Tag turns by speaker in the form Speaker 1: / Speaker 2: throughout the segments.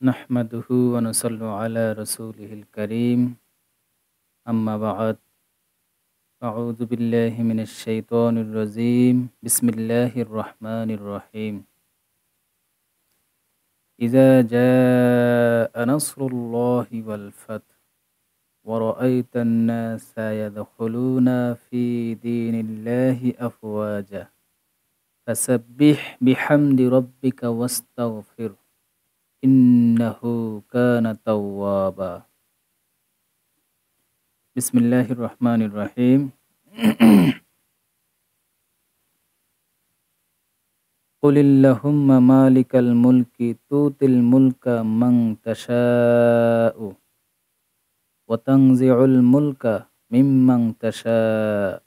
Speaker 1: নাহমাদুহু ওয়া নুসাল্লি আলা রাসূলিহিল কারীম। আম্মা বা'দ। আউযু বিল্লাহি মিনাশ শাইতানির রাজীম। বিসমিল্লাহির রহমানির রহিম। ইযা জাআ নাসরুল্লাহি ওয়াল ফাth ওয়া রাআইতান নাসা ইয়াদখুলুনা ফি দীনিল্লাহি আফওয়াজা ফাসাব্বিহ বিহামদি রাব্বিকা ওয়াস্তাগফির ইন্নাহু কানা তাওয়াবা। বিসমিল্লাহির রহমানির রহিম। কুলিল্লাহুম্মা মালিকাল মুলকি তুতিল মুলকা মান তাশাউ ওয়া তানজিউল মুলকা মিম্মান তাশাউ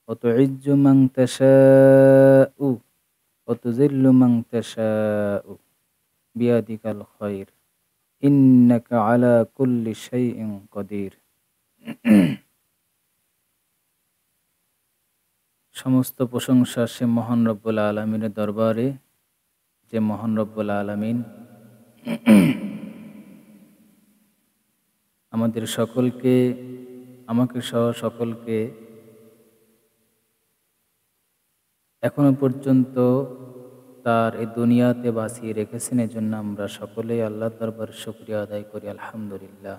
Speaker 1: ওয়া তুইজ্জু মান তাশাউ ওয়া তুযিল্লু মান তাশাউ বিয়াদিকাল খায়র ইন্নাকা আলা কুল্লি শাইইন কাদির। সমস্ত প্রশংসা সে মহান রব্বুল আলামিনের দরবারে, যে মহান রব্বুল আলামিন আমাদের সকলকে, আমাকে সহ সকলকে এখনো পর্যন্ত তার এই দুনিয়াতে বাঁচিয়ে রেখেছেন। এজন্য আমরা সকলেই আল্লাহর দরবারে শুকরিয়া আদায় করি, আলহামদুলিল্লাহ।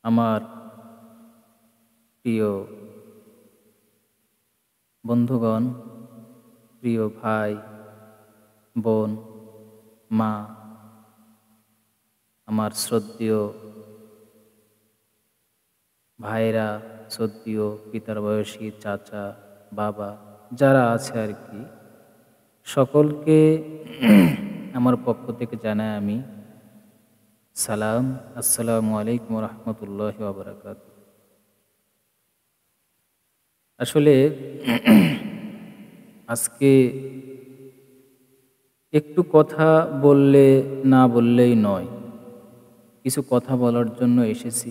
Speaker 1: আমার প্রিয় বন্ধুগণ, প্রিয় ভাই বোন, মা, আমার শ্রদ্ধেয় ভাইরা, শ্রদ্ধেয় পিতার বয়সী চাচা, বাবা যারা আছে আর কি, সকলকে আমার পক্ষ থেকে জানাই আমি সালাম। আসসালামু আলাইকুম ওয়া রাহমাতুল্লাহি ওয়া বারাকাতুহু। আসলে আজকে একটু কথা বললে না বললেই নয়, কিছু কথা বলার জন্য এসেছি।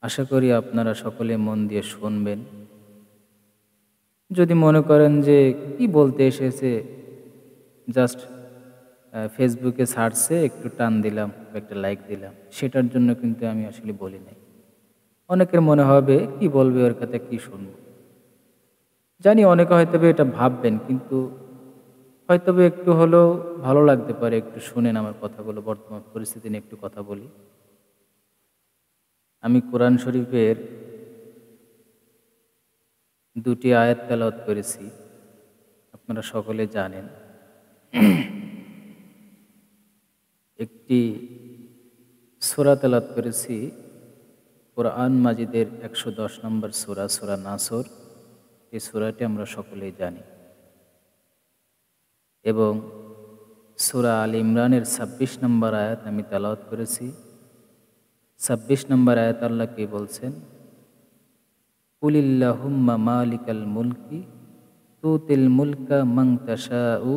Speaker 1: আশা করি আপনারা সকলে মন দিয়ে শুনবেন। যদি মনে করেন যে কি বলতে এসেছে, জাস্ট ফেসবুকে সার্চে একটু টান দিলাম, একটা লাইক দিলাম, সেটার জন্য কিন্তু আমি আসলে বলি নাই। অনেকের মনে হবে কি বলবে, ওর কথা কি শুনবো। জানি অনেকে হয়তো এটা ভাববেন, কিন্তু হয়তো একটু হলেও ভালো লাগতে পারে। একটু শুনেন আমার কথাগুলো, বর্তমান পরিস্থিতি নিয়ে একটু কথা বলি। আমি কোরআন শরীফের দুটি আয়াত তেলাওয়াত করেছি, আপনারা সকলে জানেন। একটি সূরা তেলাওয়াত করেছি কোরআন মাজিদের 110 নম্বর সূরা, সূরা নাসর। এই সূরাটি আমরা সকলেই জানি। এবং সূরা আল ইমরানের 26 নম্বর আয়াত আমি তেলাওয়াত করেছি। 26 নম্বর আয়াত আল্লাহ কি বলছেন? কুলিল্লাহুম্মা মালিকাল মুলকি তুতিল মুলকা মান তাশাউ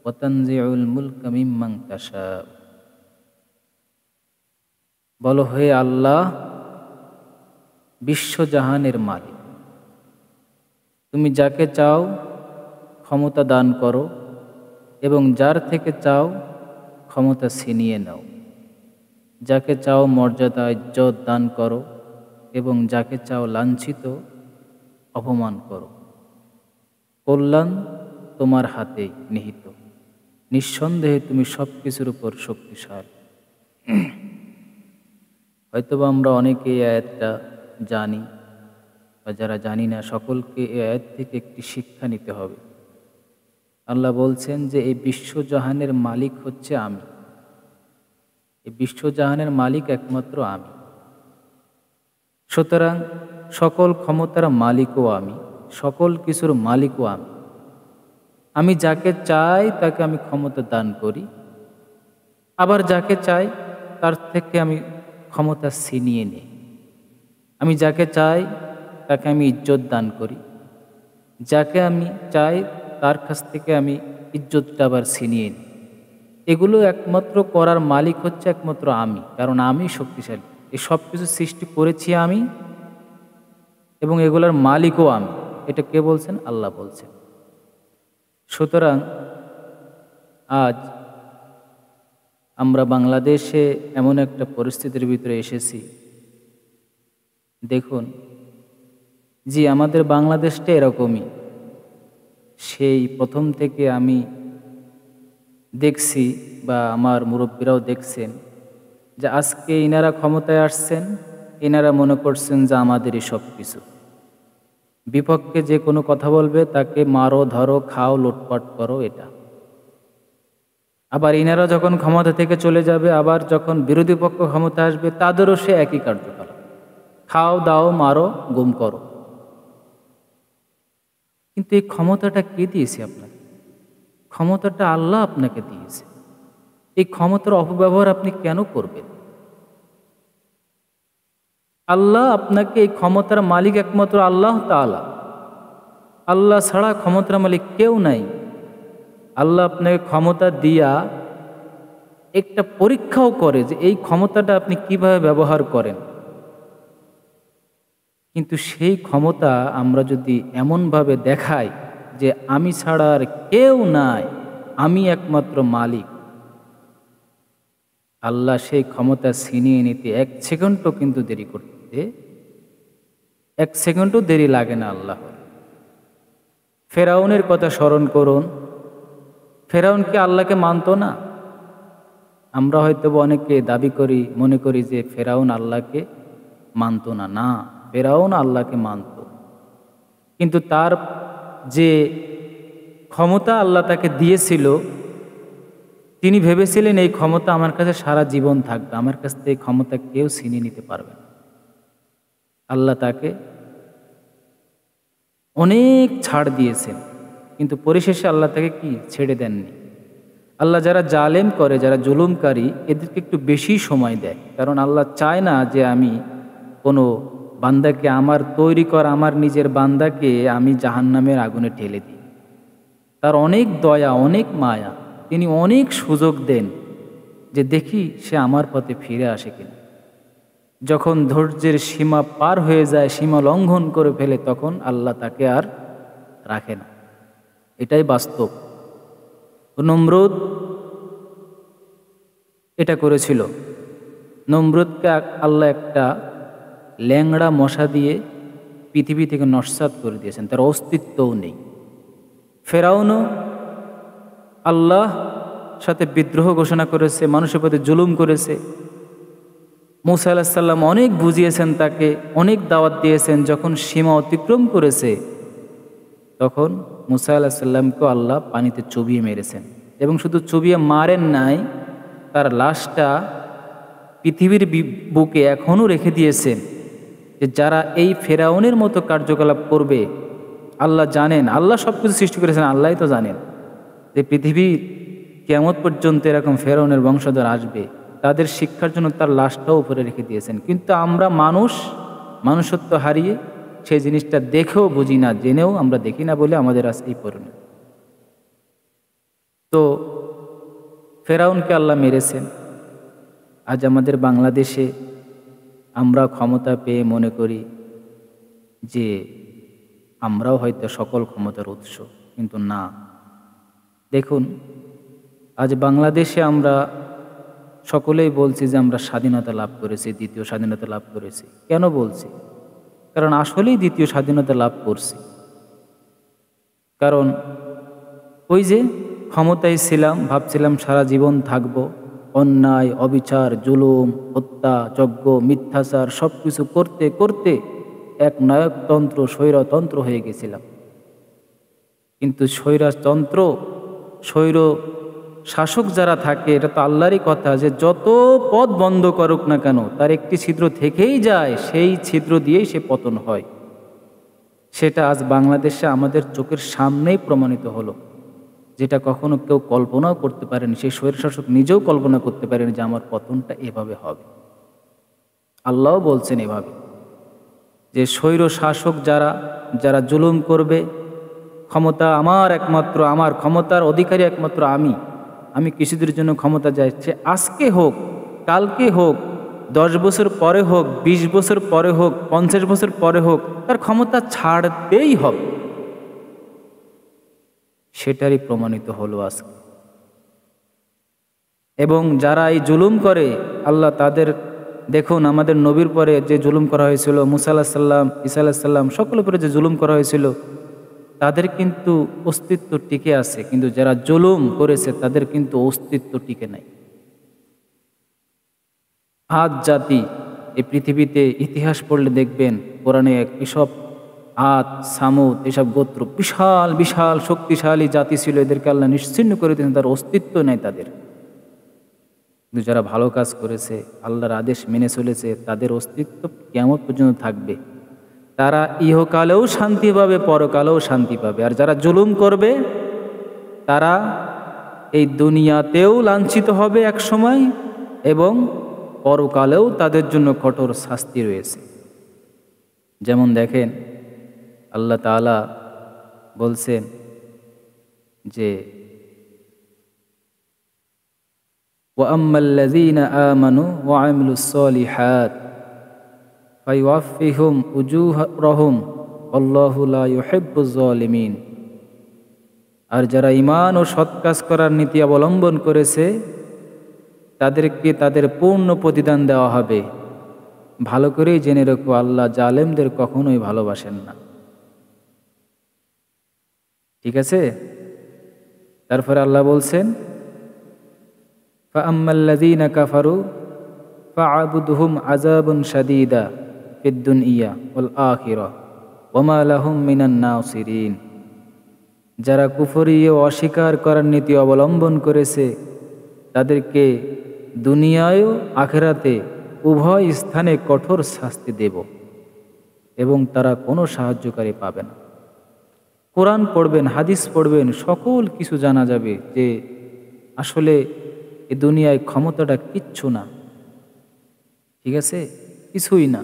Speaker 1: ওয়া তানজিউল মুলকা মিম্মান তাশাউ। বলো, হে আল্লাহ বিশ্বজাহানের মালিক, তুমি যাকে চাও ক্ষমতা দান করো এবং যার থেকে চাও ক্ষমতা ছিনিয়ে নাও। যাকে চাও মর্যাদা ইজ্জত দান করো এবং যাকে চাও লাঞ্ছিত অপমান করো। কল্যাণ তোমার হাতেই নিহিত, নিঃসন্দেহে তুমি সব কিছুর উপর শক্তিশালী। হয়তোবা আমরা অনেকে এই আয়াতটা জানি, বা যারা জানি না সকলকে এই আয়াত থেকে একটি শিক্ষা নিতে হবে। আল্লাহ বলছেন যে এই বিশ্বজাহানের মালিক হচ্ছে আমি, এই বিশ্বজাহানের মালিক একমাত্র আমি। সুতরাং সকল ক্ষমতার মালিকও আমি, সকল কিছুর মালিকও আমি। আমি যাকে চাই তাকে আমি ক্ষমতা দান করি, আবার যাকে চাই তার থেকে আমি ক্ষমতা ছিনিয়ে নিই। আমি যাকে চাই তাকে আমি ইজ্জত দান করি, যাকে আমি চাই তার কাছ থেকে আমি ইজ্জতটা আবার ছিনিয়ে নিই। এগুলো একমাত্র করার মালিক হচ্ছে একমাত্র আমি, কারণ আমি শক্তিশালী। এই সব কিছু সৃষ্টি করেছি আমি এবং এগুলোর মালিকও আমি। এটা কে বলছেন? আল্লাহ বলছেন। সুতরাং আজ আমরা বাংলাদেশে এমন একটা পরিস্থিতির ভিতরে এসেছি, দেখুন জি আমাদের বাংলাদেশটা এরকমই। সেই প্রথম থেকে আমি দেখছি বা আমার মুরব্বীরাও দেখছেন যে আজকে ইনারা ক্ষমতায় আসছেন, এনারা মনে করছেন যে আমাদেরই সব কিছু। বিপক্ষে যে কোনো কথা বলবে তাকে মারো, ধরো, খাও, লুটপাট করো, এটা। আবার ইনারা যখন ক্ষমতা থেকে চলে যাবে, আবার যখন বিরোধী পক্ষ ক্ষমতা আসবে, তাদেরও সে একই কার্যকলাপ, খাও, দাও, মারো, গুম করো। কিন্তু এই ক্ষমতাটা কে দিয়েছে আপনাকে? ক্ষমতাটা আল্লাহ আপনাকে দিয়েছে। এই ক্ষমতার অপব্যবহার আপনি কেন করবেন? আল্লাহ আপনাকে, এই ক্ষমতার মালিক একমাত্র আল্লাহ তাআলা। আল্লাহ ছাড়া ক্ষমতার মালিক কেউ নাই। আল্লাহ আপনাকে ক্ষমতা দিয়া একটা পরীক্ষাও করে যে এই ক্ষমতাটা আপনি কিভাবে ব্যবহার করেন। কিন্তু সেই ক্ষমতা আমরা যদি এমনভাবে দেখাই যে আমি ছাড়া আর কেউ নাই, আমি একমাত্র মালিক, আল্লাহ সেই ক্ষমতা ছিনিয়ে নিতে 1 সেকেন্ডও কিন্তু দেরি করতে, 1 সেকেন্ডও দেরি লাগে না আল্লাহ। ফেরাউনের কথা স্মরণ করুন। ফেরাউন কি আল্লাহকে মানত না? আমরা হয়তো অনেকে দাবি করি, মনে করি যে ফেরাউন আল্লাহকে মানত না। না, ফেরাউন আল্লাহকে মানত। কিন্তু তার যে ক্ষমতা আল্লাহ তাকে দিয়েছিল, তিনি ভেবেছিলেন এই ক্ষমতা আমার কাছে সারা জীবন থাকবে, আমার কাছ থেকে এই ক্ষমতা কেউ ছিনিয়ে নিতে পারবে না। আল্লাহ তাকে অনেক ছাড় দিয়েছেন, কিন্তু পরিশেষে আল্লাহ তাকে কি ছেড়ে দেননি। আল্লাহ যারা জালেম করে, যারা জুলুমকারী, এদেরকে একটু বেশি সময় দেয়। কারণ আল্লাহ চায় না যে আমি কোনো বান্দাকে, আমার তৈরি করা আমার নিজের বান্দাকে আমি জাহান্নামের আগুনে ঠেলে দিই। তার অনেক দয়া, অনেক মায়া, তিনি অনেক সুযোগ দেন যে দেখি সে আমার পথে ফিরে আসে কিনা। যখন ধৈর্যের সীমা পার হয়ে যায়, সীমা লঙ্ঘন করে ফেলে, তখন আল্লাহ তাকে আর রাখে না। এটাই বাস্তব। নমরুদ এটা করেছিল। নমরুদকে আল্লাহ একটা ল্যাংড়া মশা দিয়ে পৃথিবী থেকে নস্যাৎ করে দিয়েছেন, তার অস্তিত্বও নেই। ফেরাউনও আল্লাহ সাথে বিদ্রোহ ঘোষণা করেছে, মানুষের প্রতি জুলুম করেছে। মূসা আলাইহিস সালাম অনেক বুঝিয়েছেন তাকে, অনেক দাওয়াত দিয়েছেন। যখন সীমা অতিক্রম করেছে, তখন মূসা আলাইহিস সালামকেও আল্লাহ পানিতে চুবিয়ে মেরেছেন। এবং শুধু চুবিয়ে মারেন নাই, তার লাশটা পৃথিবীর বুকে এখনও রেখে দিয়েছেন যে যারা এই ফেরাউনের মতো কার্যকলাপ করবে, আল্লাহ জানেন, আল্লাহ সব কিছু সৃষ্টি করেছেন, আল্লাহই তো জানেন যে পৃথিবীর কিয়ামত পর্যন্ত এরকম ফেরাউনের বংশধর আসবে, তাদের শিক্ষার জন্য তার লাশটাও উপরে রেখে দিয়েছেন। কিন্তু আমরা মানুষত্ব হারিয়ে সেই জিনিসটা দেখেও বুঝি না, জেনেও আমরা দেখি না বলে আমাদের আজ এই পরিণতি। তো ফেরাউনকে আল্লাহ মেরেছেন। আজ আমাদের বাংলাদেশে আমরা ক্ষমতা পেয়ে মনে করি যে আমরাও হয়তো সকল ক্ষমতার উৎস, কিন্তু না। দেখুন, আজ বাংলাদেশে আমরা সকলেই বলছি যে আমরা স্বাধীনতা লাভ করেছি, দ্বিতীয় স্বাধীনতা লাভ করেছি। কেন বলছি? কারণ আসলেই দ্বিতীয় স্বাধীনতা লাভ করছি। কারণ ওই যে ক্ষমতায় ছিলাম, ভাবছিলাম সারা জীবন থাকবো, অন্যায়, অবিচার, জুলুম, হত্যা, যজ্ঞ, মিথ্যাচার সব কিছু করতে করতে এক নায়কতন্ত্র, স্বৈরতন্ত্র হয়ে গেছিলাম। কিন্তু স্বৈরতন্ত্র, স্বৈর শাসক যারা থাকে, এটা তো আল্লাহরই কথা যে যত পথ বন্ধ করুক না কেন, তার একটি ছিদ্র থেকেই যায়, সেই ছিদ্র দিয়েই সে পতন হয়। সেটা আজ বাংলাদেশে আমাদের চোখের সামনেই প্রমাণিত হলো, যেটা কখনো কেউ কল্পনাও করতে পারেনি। সেই স্বৈরশাসক নিজেও কল্পনা করতে পারেনি যে আমার পতনটা এভাবে হবে। আল্লাহও বলছেন এভাবে যে স্বৈর শাসক যারা জুলুম করবে, ক্ষমতা আমার একমাত্র, আমার ক্ষমতার অধিকারী একমাত্র আমি কিছুদিনের জন্য ক্ষমতা যাচ্ছে, আজকে হোক, কালকে হোক, 10 বছর পরে হোক, 20 বছর পরে হোক, 50 বছর পরে হোক, তার ক্ষমতা ছাড়তেই হবে। সেটারই প্রমাণিত হলো আজকে। এবং যারা এই জুলুম করে আল্লাহ তাদের, দেখুন আমাদের নবীর পরে যে জুলুম করা হয়েছিল, মুসা আলাহিস সাল্লাম, ঈসা আলাহিস সাল্লাম, সকলের উপরে যে জুলুম করা হয়েছিল, তাদের কিন্তু অস্তিত্ব টিকে আছে, কিন্তু যারা জুলুম করেছে তাদের কিন্তু অস্তিত্ব টিকে নাই। আদ জাতি এই পৃথিবীতে ইতিহাস পড়লে দেখবেন কোরআনে এসব আদ, সামুদ, এসব গোত্র বিশাল বিশাল শক্তিশালী জাতি ছিল, এদেরকে আল্লাহ নিশ্চিহ্ন করে দিয়েছেন, তার অস্তিত্ব নেই তাদের। কিন্তু যারা ভালো কাজ করেছে, আল্লাহর আদেশ মেনে চলেছে, তাদের অস্তিত্ব কিয়ামত পর্যন্ত থাকবে। তারা ইহকালেও শান্তি পাবে, পরকালেও শান্তি পাবে। আর যারা জুলুম করবে তারা এই দুনিয়াতেও লাঞ্ছিত হবে এক সময়, এবং পরকালেও তাদের জন্য কঠোর শাস্তি রয়েছে। যেমন দেখেন আল্লাহ তাআলা বলছেন যে وَأَمَّا الَّذِينَ آمَنُوا وَعَمِلُوا الصَّالِحَاتِ فَيُوَفِّيهِمْ أُجُورَهُمْ وَاللَّهُ لَا يُحِبُّ الظَّالِمِينَ। আর যারা ঈমান ও সৎ কাজ করার নীতি অবলম্বন করেছে তাদেরকে তাদের পূর্ণ প্রতিদান দেওয়া হবে। ভালো করেই জেনে রেখো, আল্লাহ জালেমদের কখনোই ভালোবাসেন না। ঠিক আছে? তারপরে আল্লাহ বলছেন فَأَمَّا الَّذِينَ كَفَرُوا فَعَذَابُهُمْ عَذَابٌ شَدِيدٌ فِي الدُّنْيَا وَالْآخِرَةِ وَمَا لَهُم مِّنَ النَّاصِرِينَ। যারা কুফরি ও অস্বীকার করার নীতি অবলম্বন করেছে তাদেরকে দুনিয়ায় ও আখিরাতে উভয় স্থানে কঠোর শাস্তি দেব, এবং তারা কোনো সাহায্যকারী পাবে না। কোরআন পড়বেন, হাদিস পড়বেন, সকল কিছু জানা যাবে যে আসলে এ দুনিয়ায় ক্ষমতাটা কিচ্ছু না। ঠিক আছে? কিছুই না।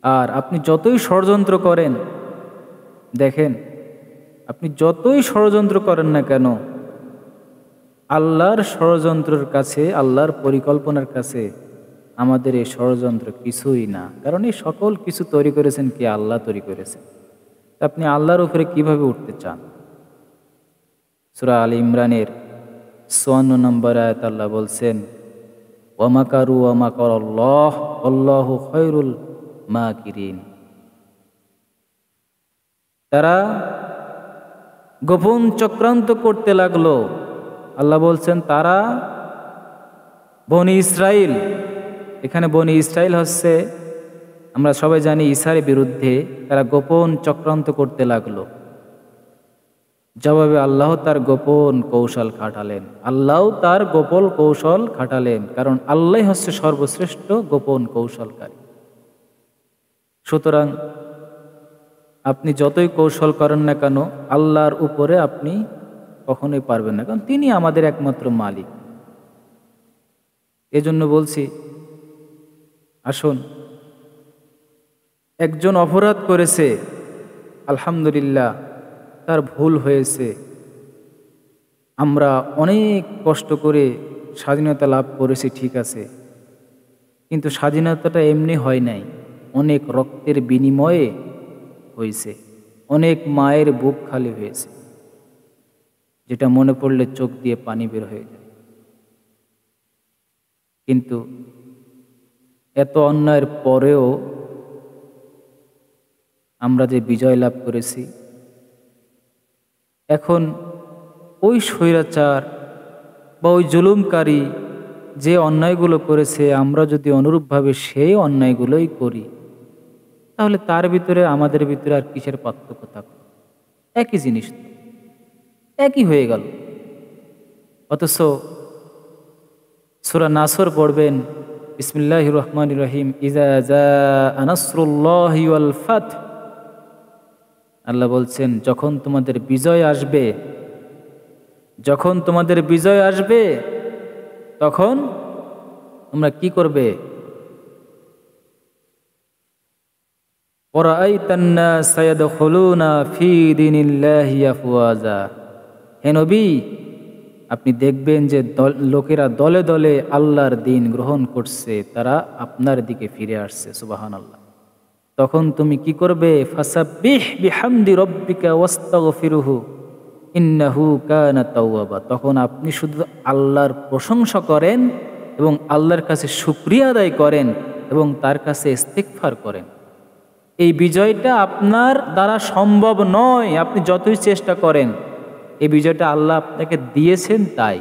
Speaker 1: আর আপনি যতই ষড়যন্ত্র করেন, দেখেন আপনি যতই ষড়যন্ত্র করেন না কেন, আল্লাহর ষড়যন্ত্রের কাছে, আল্লাহর পরিকল্পনার কাছে আমাদের এই ষড়যন্ত্র কিছুই না। কারণ এই সকল কিছু তৈরি করেছেন কে? আল্লাহ তৈরি করেছেন। আপনি আল্লাহর উপরে কিভাবে উঠতে চান? সূরা আল ইমরানের ৫৪ নম্বর আয়াত আল্লাহ বলছেন ওয়া মাকারু ওয়া মাকারাল্লাহ আল্লাহু খায়রুল মাকিরিন। তারা গোপন চক্রান্ত করতে লাগলো। আল্লাহ বলছেন তারা বনি ইসরাইল, এখানে বনি ইসরাইল হচ্ছে, আমরা সবাই জানি ঈসার বিরুদ্ধে তারা গোপন চক্রান্ত করতে লাগলো। জবাবে আল্লাহ তার গোপন কৌশল খাটালেন। আল্লাহ তার গোপন কৌশল খাটালেন, কারণ আল্লাহ হচ্ছে সর্বশ্রেষ্ঠ গোপন কৌশলকারী। সুতরাং আপনি যতই কৌশল করেন না কেন, আল্লাহর উপরে আপনি কখনোই পারবেন না, কারণ তিনি আমাদের একমাত্র মালিক। এজন্য বলছি, আসুন, একজন অপরাধ করেছে, আলহামদুলিল্লাহ তার ভুল হয়েছে, আমরা অনেক কষ্ট করে স্বাধীনতা লাভ করেছি, ঠিক আছে, কিন্তু স্বাধীনতাটা এমনি হয় নাই, অনেক রক্তের বিনিময়ে হয়েছে, অনেক মায়ের বুক খালি হয়েছে, যেটা মনে পড়লে চোখ দিয়ে পানি বের হয়ে যায়। কিন্তু এত অন্যায়ের পরেও আমরা যে বিজয় লাভ করেছি, এখন ওই স্বৈরাচার বা ওই জুলুমকারী যে অন্যায়গুলো করেছে, আমরা যদি অনুরূপভাবে সেই অন্যায়গুলোই করি, তাহলে তার ভিতরে আমাদের ভিতরে আর কিসের পার্থক্য থাকবে? একই জিনিস তো, একই হয়ে গেল। অথচ সূরা নাসর পড়বেন, বিসমিল্লাহির রহমানির রহিম, ইযা জাআ নাসরুল্লাহি ওয়াল ফাth। আল্লাহ বলছেন যখন তোমাদের বিজয় আসবে, যখন তোমাদের বিজয় আসবে তখন তোমরা কি করবে? ওয়ারাআইতান নাসা ইয়াদখুলুনা ফি দীনিল্লাহি আফওয়াজা। হে নবী, আপনি দেখবেন যে লোকেরা দলে দলে আল্লাহর দ্বীন গ্রহণ করছে, তারা আপনার দিকে ফিরে আসছে। সুবহানাল্লাহ। তখন তুমি কি করবে? ফাসাব্বিহ বিহামদি রাব্বিকা ওয়াস্তাগফিরহু। ইন্নাহু কানা তাওয়াবা, তখন আপনি শুধু আল্লাহর প্রশংসা করেন এবং আল্লাহর কাছে শুকরিয়া আদায় করেন এবং তার কাছে ইস্তিগফার করেন। এই বিজয়টা আপনার দ্বারা সম্ভব নয়, আপনি যতই চেষ্টা করেন। এই বিজয়টা আল্লাহ আপনাকে দিয়েছেন, তাই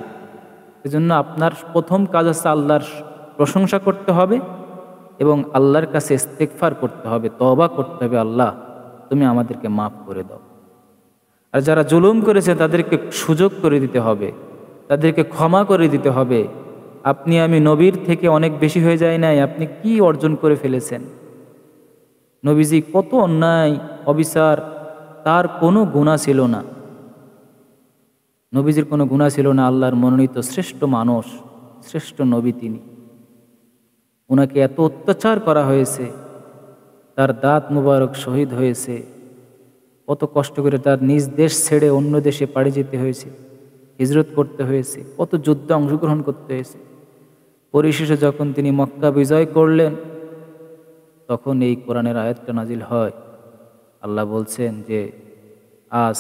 Speaker 1: এজন্য আপনার প্রথম কাজ হচ্ছে আল্লাহর প্রশংসা করতে হবে এবং আল্লাহর কাছে ইস্তিগফার করতে হবে, তওবা করতে হবে, আল্লাহ তুমি আমাদেরকে মাফ করে দাও। আর যারা জুলুম করেছে তাদেরকে সুযোগ করে দিতে হবে, তাদেরকে ক্ষমা করে দিতে হবে। আপনি আমি নবীর থেকে অনেক বেশি হয়ে যায় নাই? আপনি কি অর্জন করে ফেলেছেন? নবীজি কত অন্যায় অবিচার, তার কোনো গুনাহ ছিল না, নবীজির কোনো গুনাহ ছিল না। আল্লাহর মনোনীত শ্রেষ্ঠ মানুষ, শ্রেষ্ঠ নবী তিনি। ওনাকে এত অত্যাচার করা হয়েছে, তার দাঁত মুবারক শহীদ হয়েছে, কত কষ্ট করে তার নিজ দেশ ছেড়ে অন্য দেশে পাড়ি যেতে হয়েছে, হিজরত করতে হয়েছে, কত যুদ্ধে অংশগ্রহণ করতে হয়েছে। পরিশেষে যখন তিনি মক্কা বিজয় করলেন, তখন এই কোরআনের আয়াতটা নাজিল হয়। আল্লাহ বলছেন যে আজ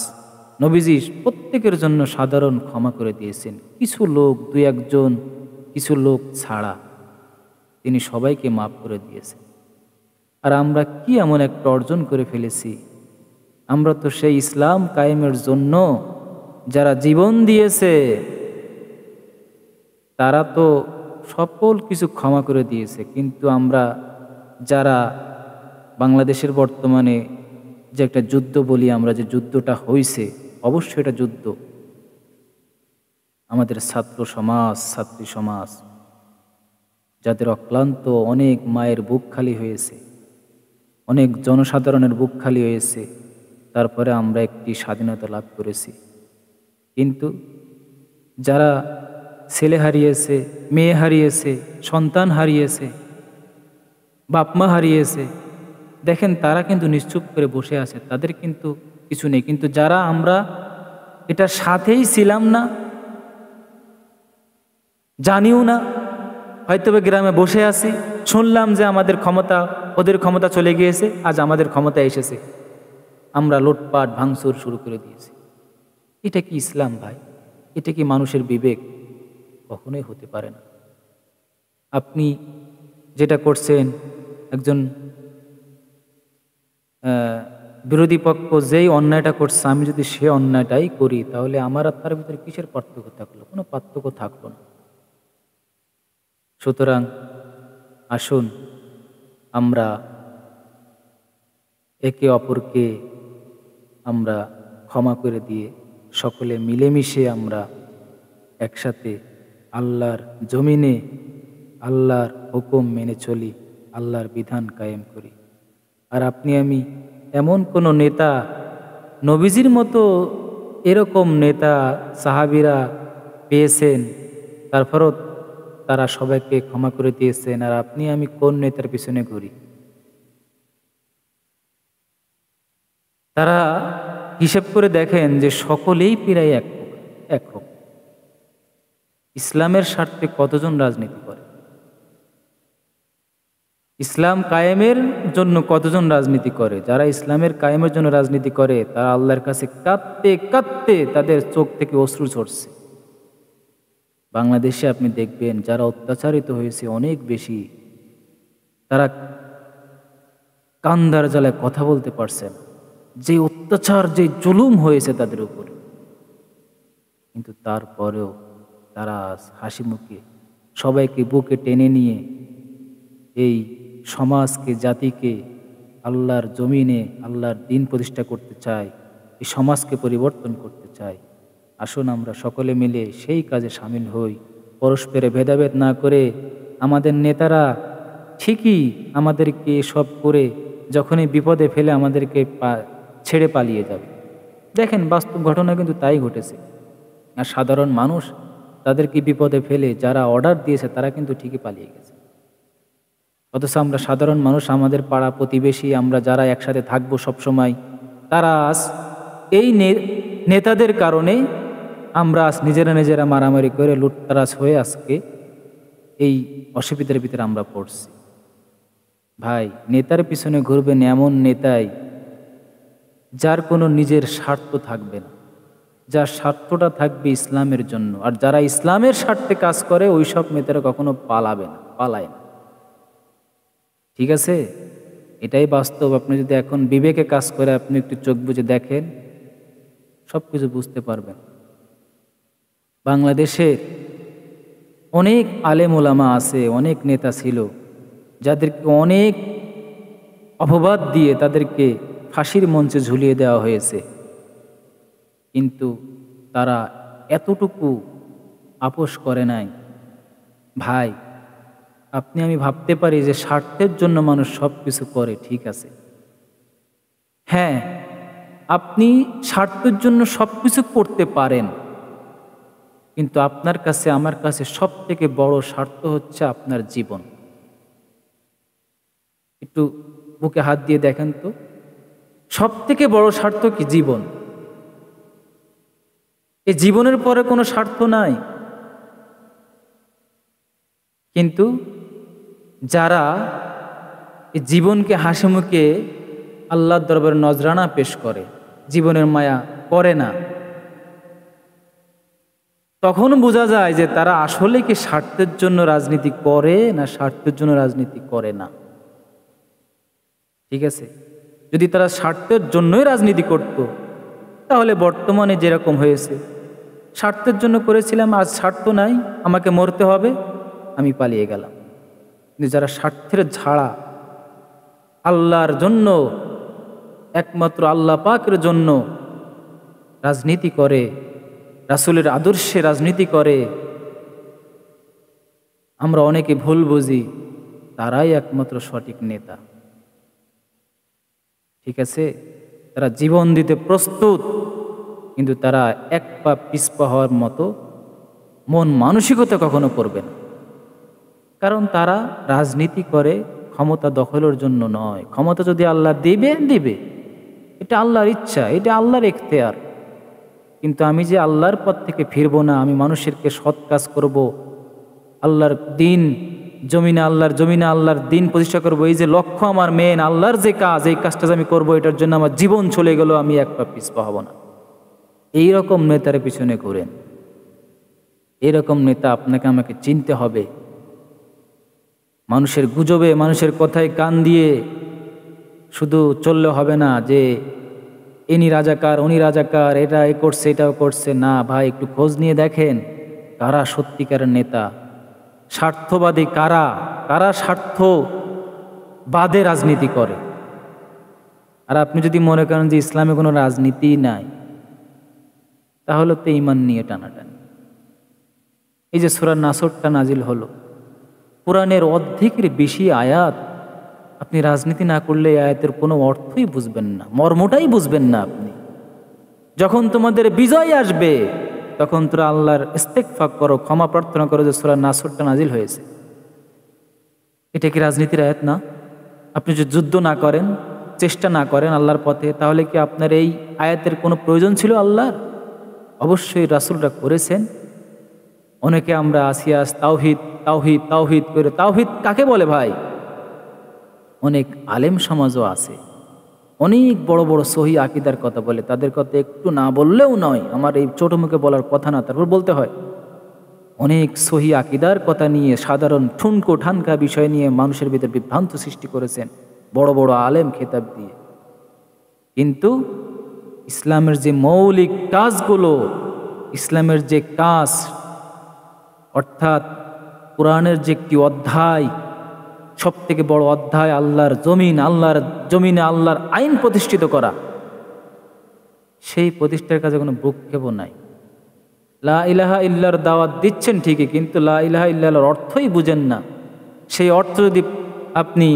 Speaker 1: নবীজি প্রত্যেকের জন্য সাধারণ ক্ষমা করে দিয়েছেন, কিছু লোক, দুই একজন, কিছু লোক ছাড়া তিনি সবাইকে মাফ করে দিয়েছেন। আর আমরা কি এমন একটা অর্জন করে ফেলেছি? আমরা তো সেই ইসলাম কায়েমের জন্য যারা জীবন দিয়েছে তারা তো সকল কিছু ক্ষমা করে দিয়েছে, কিন্তু আমরা যারা বাংলাদেশের বর্তমানে যে একটা যুদ্ধ বলি আমরা, যে যুদ্ধটা হয়েছে, অবশ্যই এটা যুদ্ধ। আমাদের ছাত্র সমাজ, ছাত্রী সমাজ, যাদের অক্লান্ত অনেক মায়ের বুক খালি হয়েছে, অনেক জনসাধারণের বুক খালি হয়েছে, তারপরে আমরা একটি স্বাধীনতা লাভ করেছি। কিন্তু যারা ছেলে হারিয়েছে, মেয়ে হারিয়েছে, সন্তান হারিয়েছে, বাপমা হারিয়েছে, দেখেন তারা কিন্তু নিশ্চুপ করে বসে আছে, তাদের কিন্তু কিছু নেই। কিন্তু যারা আমরা এটার সাথেই ছিলাম না, জানিও না, হয়তো গ্রামে বসে আছি, শুনলাম যে আমাদের ক্ষমতা, ওদের ক্ষমতা চলে গিয়েছে, আজ আমাদের ক্ষমতা এসেছে, আমরা লুটপাট ভাঙচুর শুরু করে দিয়েছি। এটা কি ইসলাম ভাই? এটা কি মানুষের বিবেক? কখনোই হতে পারে না। আপনি যেটা করছেন, একজন বিরোধী পক্ষ যেই অন্যায়টা করছে, আমি যদি সে অন্যায়টাই করি, তাহলে আমার আর তার ভিতরে কিসের পার্থক্য থাকলো? কোনো পার্থক্য থাকলো না। সুতরাং আসুন আমরা একে অপরকে আমরা ক্ষমা করে দিয়ে সকলে মিলেমিশে আমরা একসাথে আল্লাহর জমিনে আল্লাহর হুকুম মেনে চলি, আল্লাহর বিধান কায়েম করি। আর আপনি আমি এমন কোনো নেতা, নবীজির মতো এরকম নেতা সাহাবীরা পেয়েছেন, তারপরও তারা সবাইকে ক্ষমা করে দিয়েছেন, আর আপনি আমি কোন নেতার পিছনে ঘুরি? তারা হিসেব করে দেখেন যে সকলেই প্রায় এক হোক। ইসলামের স্বার্থে কতজন রাজনীতি করে? ইসলাম কায়েমের জন্য কতজন রাজনীতি করে? যারা ইসলামের কায়েমের জন্য রাজনীতি করে, তারা আল্লাহর কাছে কাঁদতে কাঁদতে তাদের চোখ থেকে অশ্রু ঝরছে। বাংলাদেশে আপনি দেখবেন যারা অত্যাচারিত হয়েছে অনেক বেশি, তারা কান্দার জ্বালায় কথা বলতে পারছেন, যে অত্যাচার, যে জুলুম হয়েছে তাদের উপর, কিন্তু তারপরেও তারা হাসি মুখে সবাইকে বুকে টেনে নিয়ে এই সমাজকে, জাতিকে আল্লাহর জমিনে আল্লাহর দিন প্রতিষ্ঠা করতে চায়, এই সমাজকে পরিবর্তন করতে চায়। আসুন আমরা সকলে মিলে সেই কাজে সামিল হই, পরস্পরে ভেদাভেদ না করে। আমাদের নেতারা ঠিকই আমাদেরকে সব করে যখনই বিপদে ফেলে আমাদেরকে ছেড়ে পালিয়ে যাবে। দেখেন বাস্তব ঘটনা কিন্তু তাই ঘটেছে। আর সাধারণ মানুষ তাদেরকে বিপদে ফেলে যারা অর্ডার দিয়েছে তারা কিন্তু ঠিকই পালিয়ে গেছে। অথচ আমরা সাধারণ মানুষ, আমাদের পাড়া প্রতিবেশী, আমরা যারা একসাথে থাকবো সবসময়, তারা আজ এই নেতাদের কারণে আমরা আজ নিজেরা মারামারি করে লুটতারাজ হয়ে আজকে এই অসুবিধার ভিতরে আমরা পড়ছি। ভাই, নেতার পিছনে ঘুরবেন এমন নেতাই যার কোনো নিজের স্বার্থ থাকবে না, যার স্বার্থটা থাকবে ইসলামের জন্য। আর যারা ইসলামের স্বার্থে কাজ করে ওই সব মেয়েরা কখনো পালায় না। ঠিক আছে, এটাই বাস্তব। আপনি যদি এখন বিবেকে কাজ করে আপনি একটু চোখ বুজে দেখেন, সব কিছু বুঝতে পারবেন। বাংলাদেশের অনেক আলেম ওলামা আছে, অনেক নেতা ছিল, যাদেরকে অনেক অপবাদ দিয়ে তাদেরকে ফাঁসির মঞ্চে ঝুলিয়ে দেওয়া হয়েছে, কিন্তু তারা এতটুকু আপোষ করে নাই। ভাই, আপনি আমি ভাবতে পারি যে স্বার্থের জন্য মানুষ সব কিছু করে, ঠিক আছে। হ্যাঁ, আপনি স্বার্থের জন্য সব কিছু করতে পারেন, কিন্তু আপনার কাছে আমার কাছে সব থেকে বড় স্বার্থ হচ্ছে আপনার জীবন। একটু বুকে হাত দিয়ে দেখেন তো, সব থেকে বড় স্বার্থ কি? জীবন। এই জীবনের পরে কোনো স্বার্থ নাই। কিন্তু যারা এই জীবনকে হাসি মুখে আল্লাহর দরবারে নজরানা পেশ করে, জীবনের মায়া করে না, তখন বোঝা যায় যে তারা আসলে কি স্বার্থের জন্য রাজনীতি করে না স্বার্থের জন্য রাজনীতি করে না। ঠিক আছে, যদি তারা স্বার্থের জন্যই রাজনীতি করত, তাহলে বর্তমানে যেরকম হয়েছে, স্বার্থের জন্য করেছিলাম, আজ স্বার্থ নাই, আমাকে মরতে হবে, আমি পালিয়ে গেলাম। কিন্তু যারা স্বার্থের ছাড়া আল্লাহর জন্য, একমাত্র আল্লাহ পাকের জন্য রাজনীতি করে, রাসূলের আদর্শে রাজনীতি করে, আমরা অনেকে ভুল বুঝি, তারাই একমাত্র সঠিক নেতা। ঠিক আছে, তারা জীবন দিতে প্রস্তুত, কিন্তু তারা এক পা পিছপা হওয়ার মতো মন মানসিকতা কখনো করবে না। কারণ তারা রাজনীতি করে ক্ষমতা দখলের জন্য নয়। ক্ষমতা যদি আল্লাহ দিবে, এটা আল্লাহর ইচ্ছা, এটা আল্লাহর ইখতিয়ার। কিন্তু আমি যে আল্লাহর পথ থেকে ফিরবো না, আমি মানুষেরকে সৎ কাজ করব, আল্লাহর দিন জমিনে আল্লাহর দিন প্রতিষ্ঠা করব, এই যে লক্ষ্য আমার মেন, আল্লাহর যে কাজ, এই কাজটা যে আমি করবো, এটার জন্য আমার জীবন চলে গেল, আমি এক পা পিছপা হব না। এইরকম নেতার পিছনে ঘুরেন। এরকম নেতা আপনাকে আমাকে চিনতে হবে। মানুষের গুজবে, মানুষের কথায় কান দিয়ে শুধু চললে হবে না যে ইনি রাজাকার, উনি রাজাকার, এটা এ করছে, এটাও করছে। না ভাই, একটু খোঁজ নিয়ে দেখেন কারা সত্যিকারের নেতা, স্বার্থবাদী কারা, কারা স্বার্থবাদে রাজনীতি করে। আর আপনি যদি মনে করেন যে ইসলামে কোনো রাজনীতি নাই, তাহলে তো ঈমান নিয়ে টানাটানি। এই যে সূরা নাসরটা নাজিল হলো, কোরআনের অর্ধেকের বেশি আয়াত, আপনি রাজনীতি না করলে এই আয়াতের কোনো অর্থই বুঝবেন না, মর্মটাই বুঝবেন না আপনি। যখন তোমাদের বিজয় আসবে, তখন তোরা আল্লাহর ইস্তেগফার করো, ক্ষমা প্রার্থনা করো যে সূরা নাসরটা নাজিল হয়েছে। এটা কি রাজনীতির আয়াত না? আপনি যদি যুদ্ধ না করেন, চেষ্টা না করেন আল্লাহর পথে, তাহলে কি আপনার এই আয়াতের কোনো প্রয়োজন ছিল আল্লাহর? অবশ্যই রাসূলরা করেছেন। অনেকে আমরা আসিয়াস তাওহীদ তাওহীদ তাওহীদ করে, তাওহীদ কাকে বলে ভাই? অনেক আলেম সমাজও আছে, অনেক বড় বড় সহি আকীদার কথা বলে, তাদের কথা একটু না বললেও নয়, আমার এই ছোট মুখে বলার কথা না, তারপর বলতে হয়। অনেক সহি আকীদার কথা নিয়ে, সাধারণ ঠুনকো ঠানকা বিষয় নিয়ে মানুষের ভিতর বিভ্রান্ত সৃষ্টি করেছেন বড় বড় আলেম খেতাব দিয়ে। কিন্তু ইসলামের যে মৌলিক কাজগুলো, ইসলামের যে কাজ, অর্থাৎ কোরআনের যে একটি অধ্যায়, সব থেকে বড় অধ্যায়, আল্লাহর জমিনে আল্লাহর আইন প্রতিষ্ঠিত করা, সেই প্রতিষ্ঠার কাজে কোনো ভ্রুক্ষেপও নাই। লা ইলাহা ইল্লার দাওয়াত দিচ্ছেন ঠিকই, কিন্তু লা ইলাহা ইল্লাল্লাহর অর্থই বুঝেন না। সেই অর্থ যদি আপনি,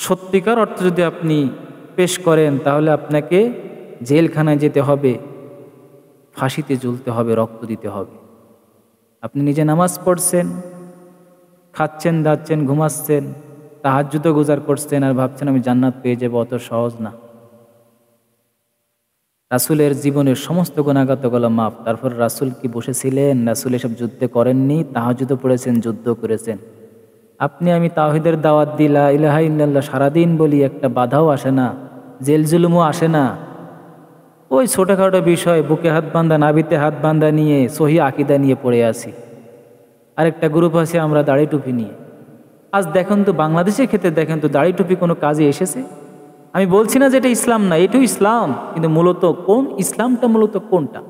Speaker 1: সত্যিকার অর্থ যদি আপনি পেশ করেন, তাহলে আপনাকে জেলখানায় যেতে হবে, ফাঁসিতে ঝুলতে হবে, রক্ত দিতে হবে। আপনি নিজে নামাজ পড়ছেন, খাচ্ছেন, দাচ্ছেন, ঘুমাচ্ছেন, তাহাজ্জুদও গুজার করছেন, আর ভাবছেন আমি জান্নাত পেয়ে যাব, অত সহজ না। রাসূলের জীবনের সমস্ত গুনাহগাতগুলো মাফ। তারপর রাসূল কি বসেছিলেন? রাসূল এসব যুদ্ধে করেননি, তাহাজ্জুদও পড়েছেন, যুদ্ধ করেছেন। আপনি আমি তাওহীদের দাওয়াত দিই, লা ইলাহা ইল্লাল্লাহ সারাদিন বলি, একটা বাধাও আসে না, জেল জুলুমও আসে না, ওই ছোটোখাটো বিষয়, বুকে হাত বান্ধা নাভিতে হাত বান্ধা নিয়ে সহি আকিদা নিয়ে পড়ে আসি। আরেকটা গ্রুপ আছে আমরা দাড়ি টুপি নিয়ে। আজ দেখেন তো বাংলাদেশের ক্ষেত্রে দেখেন তো দাড়ি টুপি কোনো কাজে এসেছে? আমি বলছি না যে এটা ইসলাম না, এটাও ইসলাম, কিন্তু মূলত কোন ইসলামটা মূলত কোনটা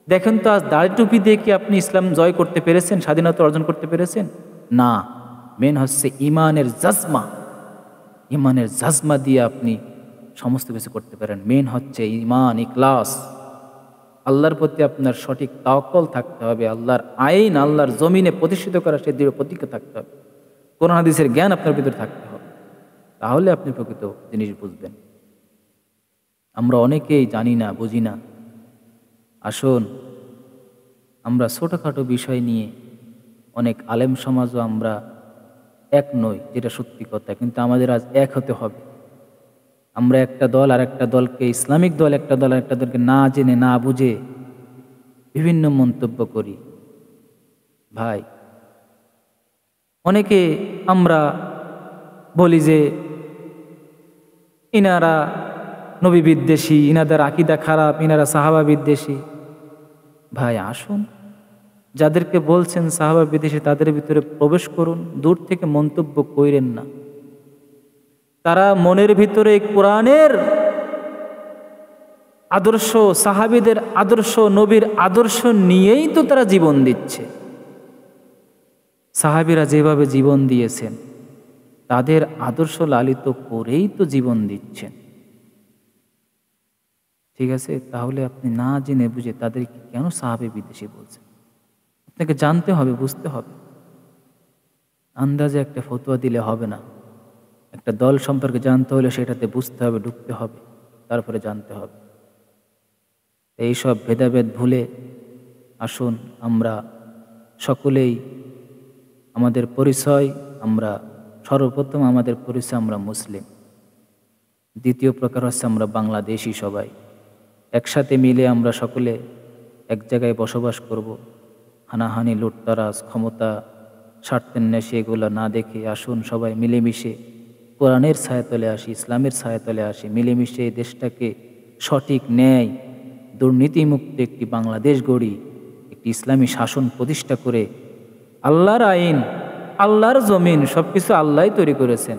Speaker 1: দেখেন তো। আজ দাড়ি টুপি দিয়ে কি আপনি ইসলাম জয় করতে পেরেছেন, স্বাধীনতা অর্জন করতে পেরেছেন? না। মেন হচ্ছে ইমানের জাজমা। ইমানের জাজমা দিয়ে আপনি সমস্ত কিছু করতে পারেন। মেন হচ্ছে ইমান, ইখলাস। আল্লাহর প্রতি আপনার সঠিক তাওয়াক্কুল থাকতে হবে। আল্লাহর আইন, আল্লাহর জমিনে প্রতিষ্ঠিত করা সে দৃঢ় প্রতিজ্ঞা থাকতে হবে। কোরআন হাদিসের জ্ঞান আপনার ভিতরে থাকতে হবে, তাহলে আপনি প্রকৃত জিনিস বুঝবেন। আমরা অনেকেই জানি না, বুঝি না। আসুন, আমরা ছোটোখাটো বিষয় নিয়ে অনেক আলেম সমাজও আমরা এক নই, যেটা সত্যি কথা, কিন্তু আমাদের আজ এক হতে হবে। আমরা একটা দল আর একটা দলকে, ইসলামিক দল একটা দল আর একটা দলকে না জেনে না বুঝে বিভিন্ন মন্তব্য করি। ভাই, অনেকে আমরা বলি যে ইনারা নবী বিদ্বেষী, ইনাদের আকীদা খারাপ, ইনারা সাহাবা বিদ্বেষী। ভাই আসুন, যাদেরকে বলছেন সাহাবা বিদ্বেষী তাদের ভিতরে প্রবেশ করুন, দূর থেকে মন্তব্য কইরেন না। তারা মনের ভিতরে কোরআনের আদর্শ, সাহাবীদের আদর্শ, নবীর আদর্শ নিয়েই তো তারা জীবন দিচ্ছে। সাহাবীরা যেভাবে জীবন দিয়েছেন তাদের আদর্শ লালিত করেই তো জীবন দিচ্ছেন। ঠিক আছে, তাহলে আপনি না জেনে বুঝে তাদেরকে কেন সাহাবী বিদ্বেষী বলছেন? আপনাকে জানতে হবে, বুঝতে হবে। আন্দাজে একটা ফতোয়া দিলে হবে না। একটা দল সম্পর্কে জানতে হলে সেটাতে বুঝতে হবে, ঢুকতে হবে, তারপরে জানতে হবে। এইসব ভেদাভেদ ভুলে আসুন আমরা সকলেই আমাদের পরিচয়, আমরা সর্বপ্রথম আমাদের পরিচয় আমরা মুসলিম। দ্বিতীয় প্রকার হচ্ছে আমরা বাংলাদেশি। সবাই একসাথে মিলে আমরা সকলে এক জায়গায় বসবাস করব। হানাহানি, লুটতরাজ, ক্ষমতা, স্বার্থের নেশে এগুলো না দেখে আসুন সবাই মিলেমিশে কোরআনের ছায়াতলে আসি, ইসলামের ছায়াতলে আসি। মিলেমিশে এই দেশটাকে সঠিক, ন্যায়, দুর্নীতিমুক্ত একটি বাংলাদেশ গড়ি। একটি ইসলামী শাসন প্রতিষ্ঠা করে আল্লাহর আইন, আল্লাহর জমিন, সব কিছু আল্লাহই তৈরি করেছেন।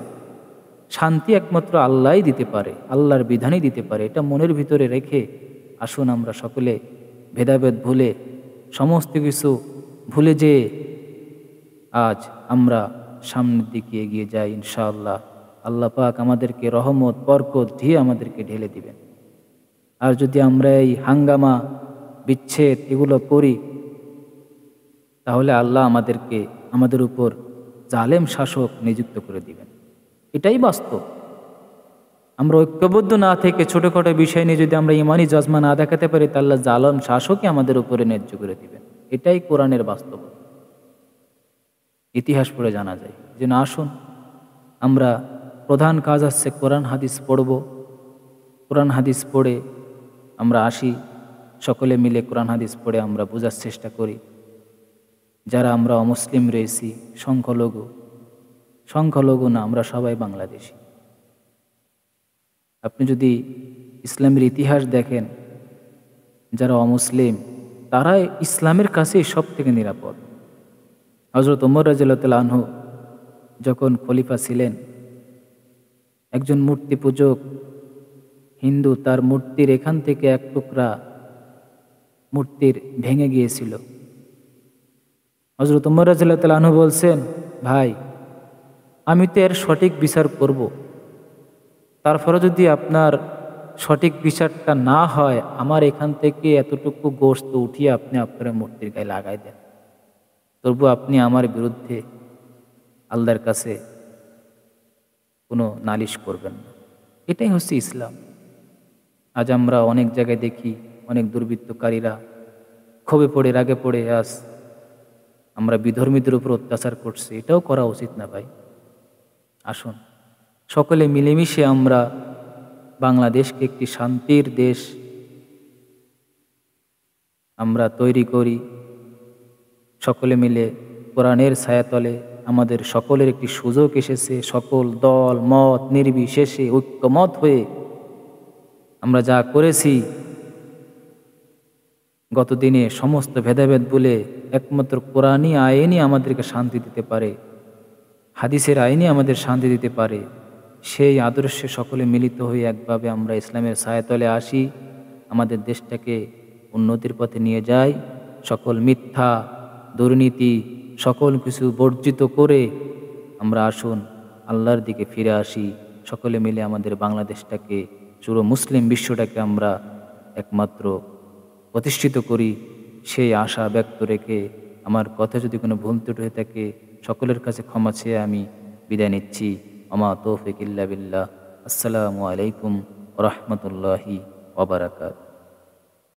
Speaker 1: শান্তি একমাত্র আল্লাহই দিতে পারে, আল্লাহর বিধানই দিতে পারে। এটা মনের ভিতরে রেখে আসুন আমরা সকলে ভেদাভেদ ভুলে, সমস্ত কিছু ভুলে যেয়ে আজ আমরা সামনের দিকে এগিয়ে যাই ইনশাআল্লাহ। আল্লাহ পাক আমাদেরকে রহমত, বরকত দিয়ে আমাদেরকে ঢেলে দিবেন। আর যদি আমরা এই হাঙ্গামা, বিচ্ছেদ এগুলো করি, তাহলে আল্লাহ আমাদের উপর জালেম শাসক নিযুক্ত করে দিবেন। এটাই বাস্তব। আমরা ঐক্যবদ্ধ না থেকে ছোটোখাটো বিষয় নিয়ে যদি আমরা ইমানি জজমা না দেখাতে পারি, তাহলে জালেম শাসকই আমাদের উপরে ন্যায্য করে দিবেন। এটাই কোরআনের বাস্তব। ইতিহাস পড়ে জানা যায় যে না, আসুন আমরা প্রধান কাজ হচ্ছে কোরআন হাদিস পড়ব। কোরআন হাদিস পড়ে আমরা আসি, সকলে মিলে কোরআন হাদিস পড়ে আমরা বোঝার চেষ্টা করি। যারা আমরা অমুসলিম রয়েছি, সংখ্যালঘু না, আমরা সবাই বাংলাদেশি। আপনি যদি ইসলামের ইতিহাস দেখেন, যারা অমুসলিম তারাই ইসলামের কাছেই সব থেকে নিরাপদ। হযরত ওমর রাদিয়াল্লাহু আনহু যখন খলিফা ছিলেন, একজন মূর্তি পূজক হিন্দু, তার মূর্তির এখান থেকে এক টুকরা মূর্তির ভেঙে গিয়েছিল। হযরত ওমর রাদিয়াল্লাহু আনহু বলছেন, ভাই আমি তো এর সঠিক বিচার করব, তারপরে যদি আপনার সঠিক বিচারটা না হয়, আমার এখান থেকে এতটুকু গোশত উঠিয়ে আপনি আপনার মূর্তির গায়ে লাগাই দেন, তবু আপনি আমার বিরুদ্ধে আল্লাহর কাছে কোনো নালিশ করবেন না। এটাই হচ্ছে ইসলাম। আজ আমরা অনেক জায়গায় দেখি অনেক দুর্বৃত্তকারীরা ক্ষোভে পড়ে, রাগে পড়ে আজ আমরা বিধর্মীদের উপর অত্যাচার করছি। এটাও করা উচিত না ভাই। আসুন সকলে মিলেমিশে আমরা বাংলাদেশকে একটি শান্তির দেশ আমরা তৈরি করি। সকলে মিলে কোরআনের ছায়াতলে আমাদের সকলের একটি সুযোগ এসেছে। সকল দল মত নির্বিশেষে ঐক্যমত হয়ে আমরা যা করেছি গতদিনে সমস্ত ভেদাভেদ বলে একমাত্র কোরআনই আইনই আমাদেরকে শান্তি দিতে পারে, হাদিসের আইনই আমাদের শান্তি দিতে পারে। সেই আদর্শে সকলে মিলিত হয়ে একভাবে আমরা ইসলামের ছায়াতলে আসি, আমাদের দেশটাকে উন্নতির পথে নিয়ে যাই। সকল মিথ্যা, দুর্নীতি সকল কিছু বর্জিত করে আমরা আসুন আল্লাহর দিকে ফিরে আসি। সকলে মিলে আমাদের বাংলাদেশটাকে, পুরো মুসলিম বিশ্বটাকে আমরা একমাত্র প্রতিষ্ঠিত করি, সেই আশা ব্যক্ত রেখে আমার কথা যদি কোনো ভুল ত্রুটি হয়ে থাকে সকলের কাছে ক্ষমা চেয়ে আমি বিদায় নিচ্ছি। আমা তৌফিক ইল্লা বিল্লাহ। আসসালামু আলাইকুম ওয়া রাহমাতুল্লাহি ওয়া বারাকাতুহু।